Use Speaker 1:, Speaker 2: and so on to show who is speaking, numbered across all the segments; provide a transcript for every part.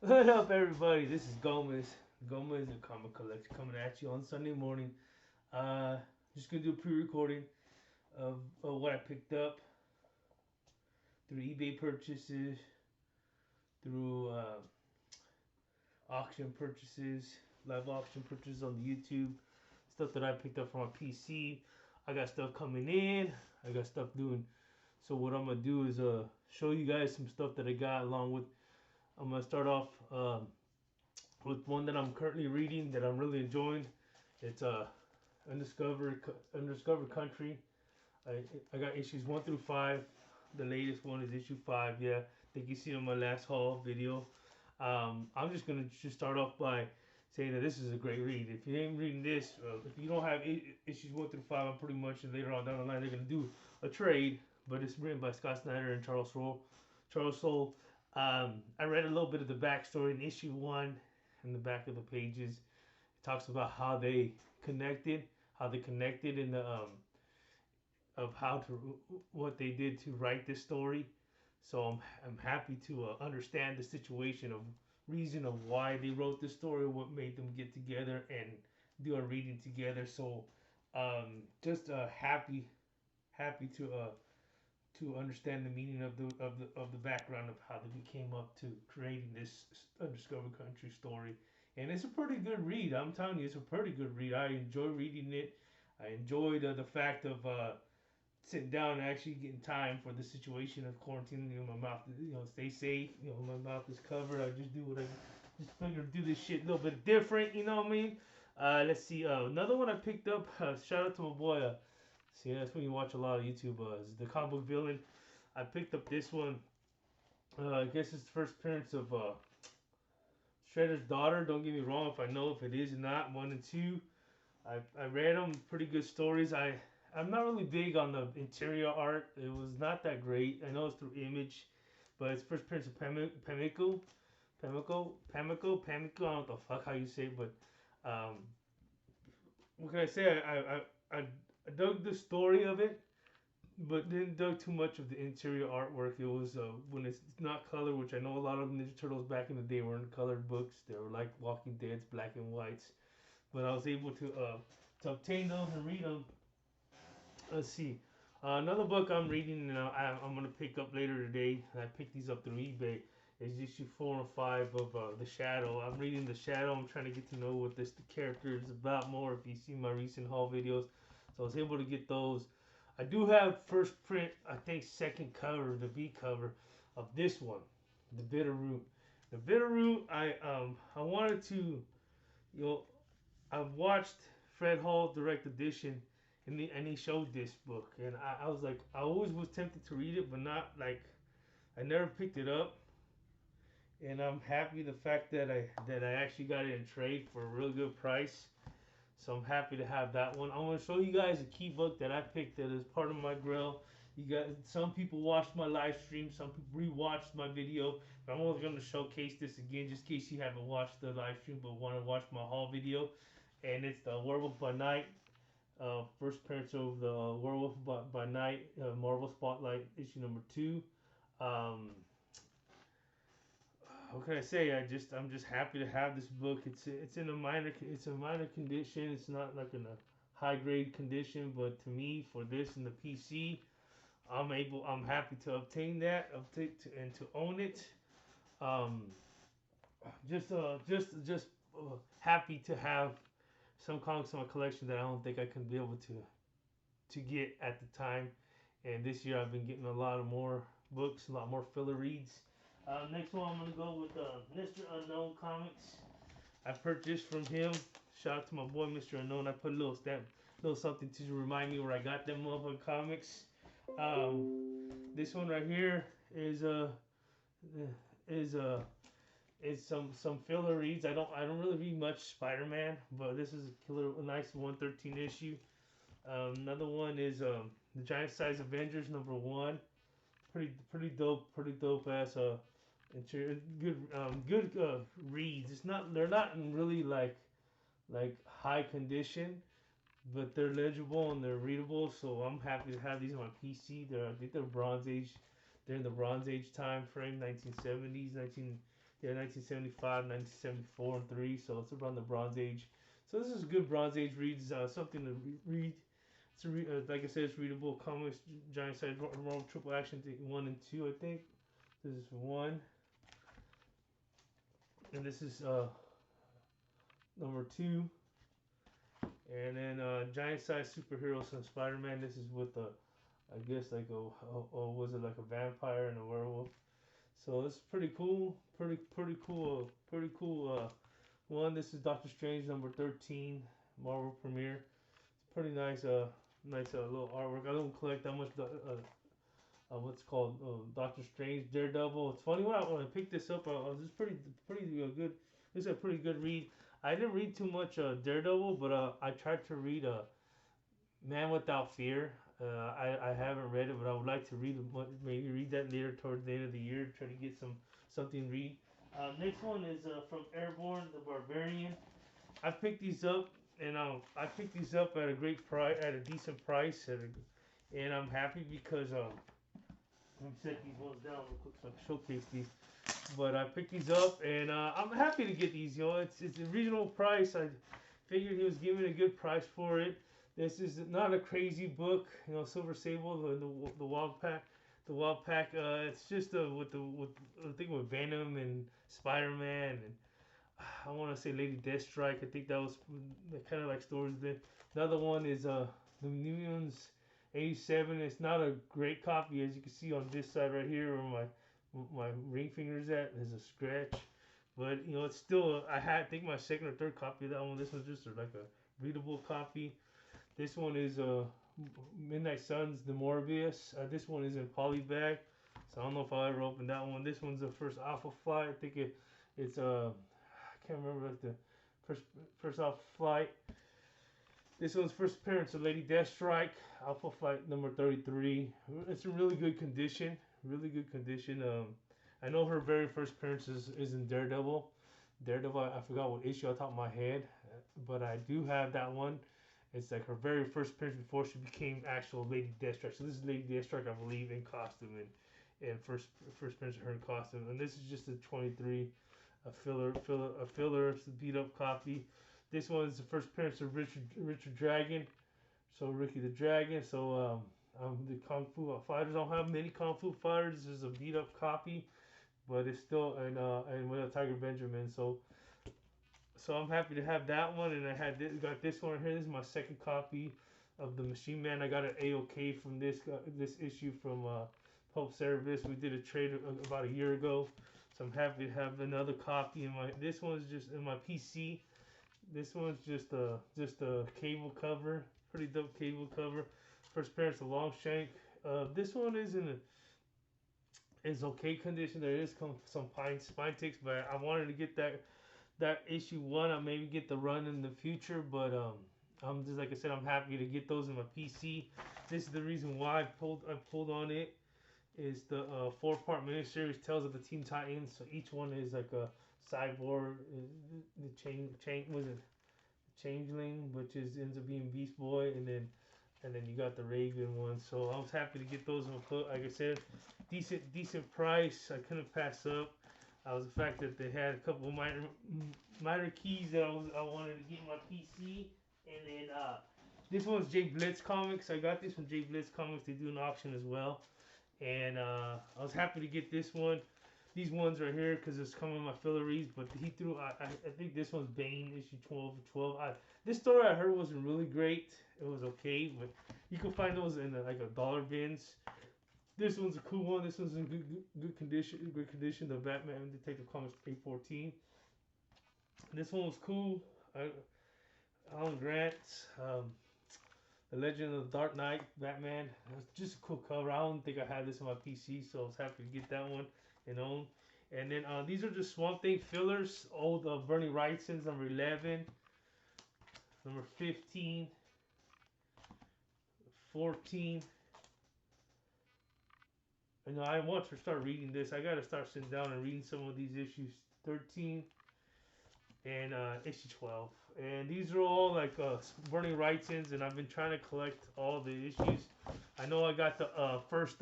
Speaker 1: What up, everybody? This is Gomez. Gomez, a comic collector, coming at you on Sunday morning. Uh, just gonna do a pre-recording of what I picked up through eBay purchases, through auction purchases, live auction purchases on the YouTube, stuff that I picked up from my PC. I got stuff coming in. I got stuff doing. So what I'm gonna do is show you guys some stuff that I got along with. I'm gonna start off. With one that I'm currently reading that I'm really enjoying. It's Undiscovered Country. I got issues 1 through 5. The latest one is issue 5. Yeah, I think you see it on my last haul video. I'm just gonna just start off by saying that this is a great read. If you ain't reading this, if you don't have issues 1 through 5, I'm pretty much later on down the line they're gonna do a trade. But it's written by Scott Snyder and Charles Soule. Charles Soule. I read a little bit of the backstory in issue 1 in the back of the pages. It talks about how they connected in the of how to what they did to write this story. So I'm happy to understand the situation of reason of why they wrote the story, what made them get together and do a reading together. So just happy to understand the meaning of the background of how they came up to creating this undiscovered country story. And it's a pretty good read. I'm telling you, it's a pretty good read. I enjoy reading it. I enjoyed the fact of sitting down and actually getting time for the situation of quarantine. You know, my mouth, stay safe. You know, my mouth is covered. I just do what I just figure do this shit a little bit different. You know what I mean? Let's see. Another one I picked up. Shout out to my boy. See, that's when you watch a lot of YouTube. Is the comic book villain. I picked up this one. I guess it's the first appearance of Shredder's daughter. Don't get me wrong if I know if it is or not. 1 and 2. I read them. Pretty good stories. I'm not really big on the interior art. It was not that great. I know it's through Image, but it's first appearance of Pamico. I don't know what the fuck how you say it, but um, what can I say? I dug the story of it, but didn't dug too much of the interior artwork. It was when it's not colored, which I know a lot of Ninja Turtles back in the day weren't colored books. They were like Walking Dead's black and whites. But I was able to obtain those and read them. Let's see. Another book I'm reading and I'm gonna pick up later today. And I picked these up through eBay. Is issue 4 and 5 of The Shadow. I'm reading The Shadow. I'm trying to get to know what the character is about more. If you see my recent haul videos, so I was able to get those. I do have first print. I think second cover, the B cover of this one, The Bitter Root. The Bitter Root. I wanted to, you know, I've watched Fred Hall direct edition, and he showed this book, and I was like, I always was tempted to read it, but not like I never picked it up, and I'm happy the fact that I actually got it in trade for a real good price. So I'm happy to have that one. I want to show you guys a key book that I picked that is part of my grill. You got some people watched my live stream, some people rewatched my video. But I'm only going to showcase this again, just in case you haven't watched the live stream but want to watch my haul video. And it's the Werewolf by Night. First appearance of the Werewolf by Night Marvel Spotlight issue number 2. Um, what can I say? I'm just happy to have this book. It's a minor condition. It's not like in a high grade condition, but to me for this and the PC, I'm happy to obtain that, and to own it. Um, just happy to have some comics in my collection that I don't think I can be able to get at the time. And this year I've been getting a lot of more books, a lot more filler reads. Next one I'm gonna go with Mr. Unknown Comics. I purchased from him. Shout out to my boy Mr. Unknown. I put a little stamp, little something to remind me where I got them motherfucking comics. This one right here is is some filler reads. I don't really read much Spider-Man, but this is a nice 113 issue. Another one is the Giant Size Avengers #1. Pretty dope ass good reads. They're not in really like high condition, but they're legible and they're readable. So I'm happy to have these on my PC. I think they're Bronze Age. They're in the Bronze Age time frame, 1970s, Yeah, 1975, 1974, and 3. So it's around the Bronze Age. So this is good Bronze Age reads. Something to read. Like I said, it's readable. Comics, Giant Size, Marvel Triple Action 1 and 2, I think. This is 1. And this is number 2. And then Giant Size Superheroes and Spider-Man. This is with I guess like was it like a vampire and a werewolf? So it's pretty cool. Pretty cool one. This is Doctor Strange number 13, Marvel premiere. It's pretty nice nice little artwork. I don't collect that much what's called Doctor Strange, Daredevil. It's funny when I picked this up, I was just pretty good. This is a pretty good read. I didn't read too much Daredevil, but I tried to read Man Without Fear. I haven't read it, but I would like to read it. Maybe read that later towards the end of the year. Try to get something to read. Next one is from Airborne, the Barbarian. I picked these up, and I picked these up at a great price, at a decent price, and I'm happy because let me set these ones down real quick so I can showcase these. But I picked these up, and I'm happy to get these. You know, it's a reasonable price. I figured he was giving a good price for it. This is not a crazy book. You know, Silver Sable, the Wild Pack. The Wild Pack. It's just with I think with Venom and Spider Man and I want to say Lady Deathstrike. I think that was the kind of like stories there. Another one is the Minions 87. It's not a great copy as you can see on this side right here where my ring finger's at. There's a scratch, but you know it's still. I think my second or third copy of that one. This one's just like a readable copy. This one is Midnight Suns, the Morbius. This one is in polybag, so I don't know if I'll ever open that one. This one's the first Alpha Flight. I think it's I can't remember like the first Alpha Flight. This one's first appearance of Lady Deathstrike, Alpha Flight number 33. It's in really good condition. Really good condition. I know her very first appearance is in Daredevil. Daredevil, I forgot what issue off the top of my head, but I do have that one. It's like her very first appearance before she became actual Lady Deathstrike. So this is Lady Deathstrike, I believe, in costume and first appearance of her in costume. And this is just a 23, a filler, it's a beat up copy. This one is the first appearance of Richard Dragon. So Ricky the Dragon. So the Kung Fu Fighters. I don't have many Kung Fu Fighters. This is a beat up copy, but it's still and with a Tiger Benjamin. So I'm happy to have that one, and I got this one here. This is my second copy of the Machine Man. I got an AOK from this issue from Pope Service. We did a trade about a year ago, so I'm happy to have another copy in my. This one's just in my PC. This one's just a cable cover, pretty dope cable cover. First appearance of Longshank. This one is okay condition. There is some spine ticks, but I wanted to get that issue 1. I'll maybe get the run in the future, but I'm just like I said, I'm happy to get those in my PC. This is the reason why I pulled on it. Is the 4-part miniseries Tales of the Teen Titans. So each one is like a cyborg, the changeling, which ends up being Beast Boy, and then you got the Raven one. So I was happy to get those. Like I said, decent price. I couldn't pass up. Was the fact that they had a couple of minor keys that I wanted to get in my PC, and then this one's Jay Blitz Comics. I got this from Jay Blitz Comics. They do an auction as well, and I was happy to get this one. These ones are here because it's coming in my filleries, but he threw. I think this one's Bane issue 12. This story I heard wasn't really great. It was okay, but you can find those in like a dollar bins. This one's a cool one. This one's in good condition. Good condition. The Batman Detective Comics 814. This one was cool. Alan Grant, The Legend of the Dark Knight, Batman. It was just a cool cover. I don't think I had this on my PC, so I was happy to get that one and own. And then these are just Swamp Thing fillers. Old Bernie Wrightson's number 11, number 15, 14. And I want to start reading this. I gotta start sitting down and reading some of these issues. 13 and issue 12. And these are all like Bernie Wrightson's, and I've been trying to collect all the issues. I know I got the first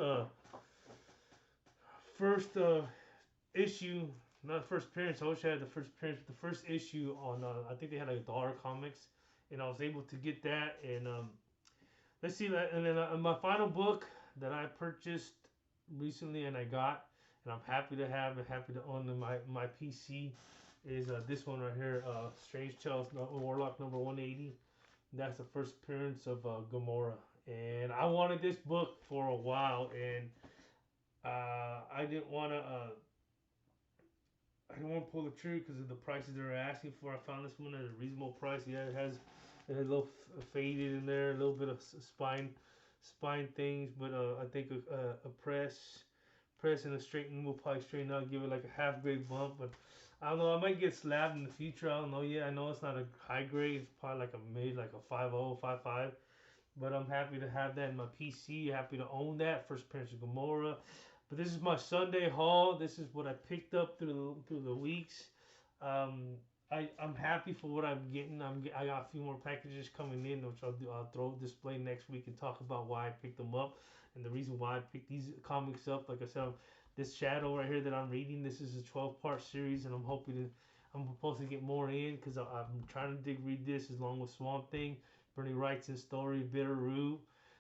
Speaker 1: issue not the first appearance. I wish I had the first appearance, but the first issue on I think they had like Dollar Comics, and I was able to get that. And let's see that. And then my final book that I purchased recently and I got, and I'm happy to have and happy to own in my PC is this one right here, Strange Tales Warlock number 180. That's the first appearance of Gamora, and I wanted this book for a while, and I didn't want to. I didn't want to pull the trigger because of the prices they were asking for. I found this one at a reasonable price. Yeah, it has a little faded in there, a little bit of spine things, but I think a press and a straighten will probably straighten out, give it like a half grade bump. But I don't know. I might get slabbed in the future. I don't know. Yeah, I know it's not a high grade. It's probably like a mid, like a 5.0, 5.5. But I'm happy to have that in my PC. Happy to own that. First appearance of Gamora. But this is my Sunday haul. This is what I picked up through the weeks. I'm happy for what I'm getting. I got a few more packages coming in, which I'll throw display next week and talk about why I picked them up and the reason why I picked these comics up. Like I said, this Shadow right here that I'm reading, this is a 12-part series, and I'm supposed to get more in because I'm trying to read this along with Swamp Thing, Bernie Wrightson story, Bitterroot.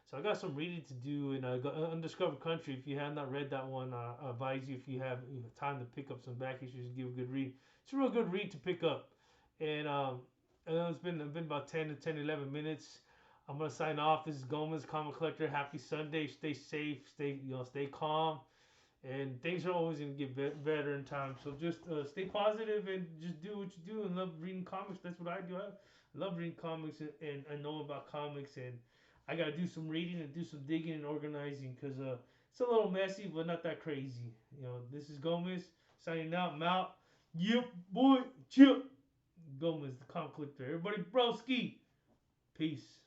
Speaker 1: So I got some reading to do, and I got Undiscovered Country. If you have not read that one, I advise you if you have time to pick up some back issues, give a good read. It's a real good read to pick up, and I know it's been about 10 to 11 minutes. I'm gonna sign off. This is Gomez, Comic Collector. Happy Sunday. Stay safe. Stay calm, and things are always gonna get better in time. So just stay positive and just do what you do and love reading comics. That's what I do. I love reading comics and I know about comics, and I gotta do some reading and do some digging and organizing because it's a little messy, but not that crazy. This is Gomez signing out. I'm out. Yep, boy, Chip Gomez, the comic collector. Everybody, broski. Peace.